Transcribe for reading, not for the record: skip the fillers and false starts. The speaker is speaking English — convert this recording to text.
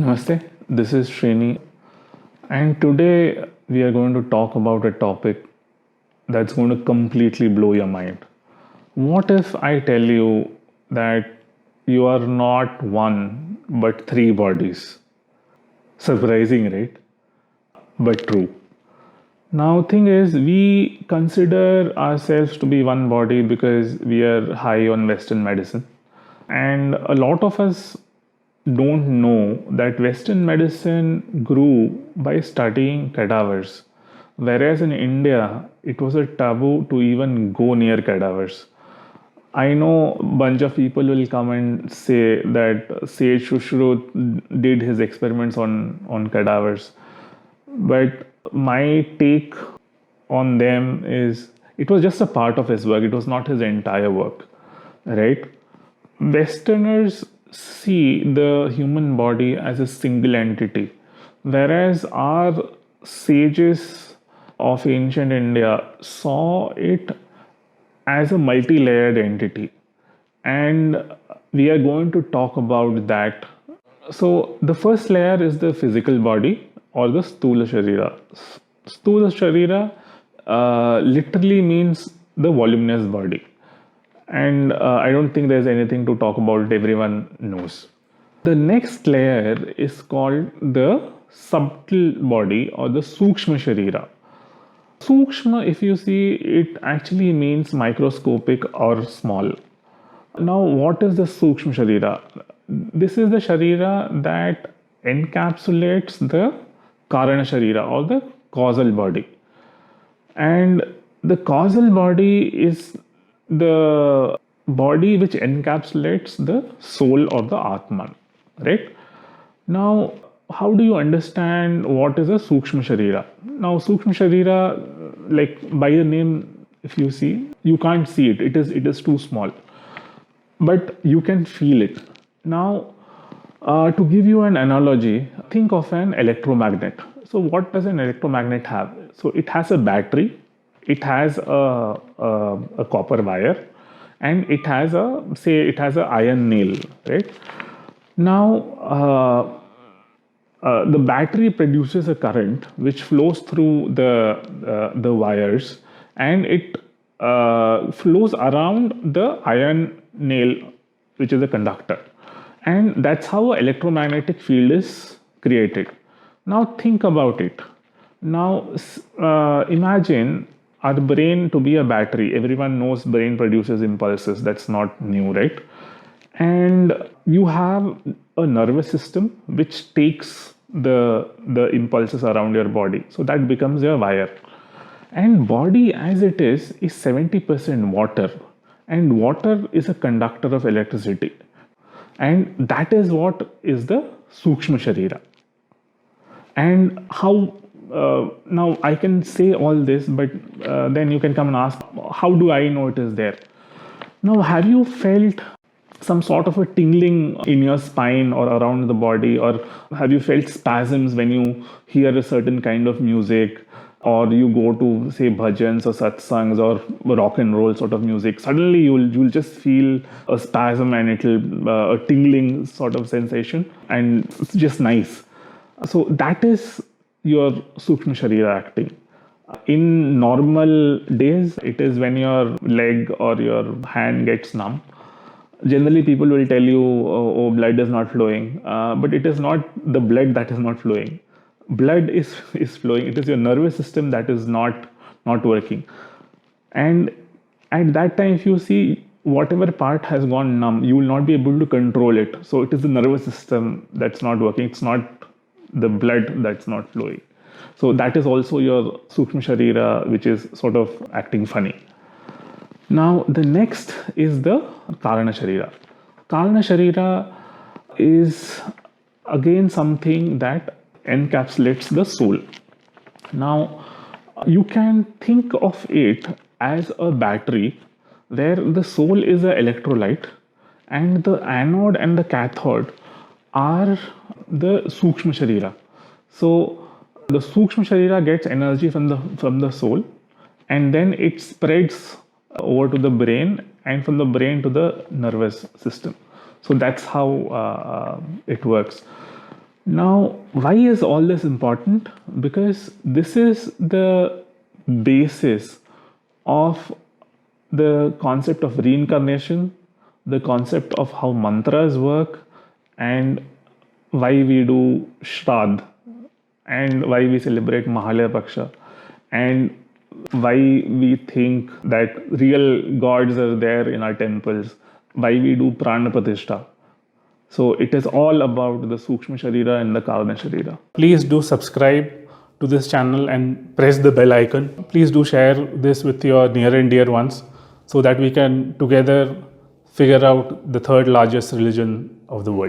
Namaste, this is Srini, and today we are going to talk about a topic that's going to completely blow your mind. What if I tell you that you are not one but three bodies? Surprising, right? But true. Now, thing is, we consider ourselves to be one body because we are high on Western medicine, and a lot of us don't know that Western medicine grew by studying cadavers, whereas in India it was a taboo to even go near cadavers. I know a bunch of people will come and say that Sage Shushruta did his experiments on cadavers, but my take on them is it was just a part of his work, it was not his entire work, right? Westerners see the human body as a single entity, whereas our sages of ancient India saw it as a multi layered entity. And we are going to talk about that. So, the first layer is the physical body or the Stula Sharira. Stula Sharira literally means the voluminous body, and I don't think there's anything to talk about it, everyone knows. The next layer is called the subtle body or the Sukshma Sharira. Sukshma, if you see, it actually means microscopic or small. Now, what is the Sukshma Sharira? This is the Sharira that encapsulates the Karana Sharira or the causal body. And the causal body is the body which encapsulates the soul or the Atman, right? Now, how do you understand what is a Sukshma Sharira? Now, Sukshma Sharira, like by the name, if you see, you can't see it. It is too small, but you can feel it. Now, to give you an analogy, think of an electromagnet. So, what does an electromagnet have? So, it has a battery, it has a copper wire, and it has a iron nail, right? Now, the battery produces a current which flows through the wires, and it flows around the iron nail, which is a conductor, and that's how an electromagnetic field is created. Now think about it. Now imagine our brain to be a battery. Everyone knows brain produces impulses. That's not new, right? And you have a nervous system which takes the impulses around your body. So that becomes your wire. And body as it is 70% water. And water is a conductor of electricity. And that is what is the Sukshma Sharira. And how now I can say all this, but then you can come and ask, how do I know it is there? Now, have you felt some sort of a tingling in your spine or around the body, or have you felt spasms when you hear a certain kind of music, or you go to say bhajans or satsangs or rock and roll sort of music? Suddenly you'll just feel a spasm and it'll a tingling sort of sensation, and it's just nice. So that is your Sukshma Sharira acting. In normal days, it is when your leg or your hand gets numb. Generally, people will tell you, oh, blood is not flowing. But it is not the blood that is not flowing. Blood is flowing. It is your nervous system that is not working. And at that time, if you see whatever part has gone numb, you will not be able to control it. So it is the nervous system that's not working. It's not the blood that's not flowing. So that is also your Sukshma Sharira, which is sort of acting funny. Now, the next is the Karana Sharira. Karana Sharira is again something that encapsulates the soul. Now, you can think of it as a battery where the soul is an electrolyte and the anode and the cathode are the Sukshma Sharira. So, the Sukshma Sharira gets energy from the soul, and then it spreads over to the brain, and from the brain to the nervous system. So that's how it works. Now, why is all this important? Because this is the basis of the concept of reincarnation, the concept of how mantras work, and why we do Shraddh, and why we celebrate Mahalaya Paksha, and why we think that real gods are there in our temples, why we do Prana Pratishtha. So it is all about the Sukshma Sharira and the Karana Sharira. Please do subscribe to this channel and press the bell icon. Please do share this with your near and dear ones so that we can together figure out the third largest religion of the world.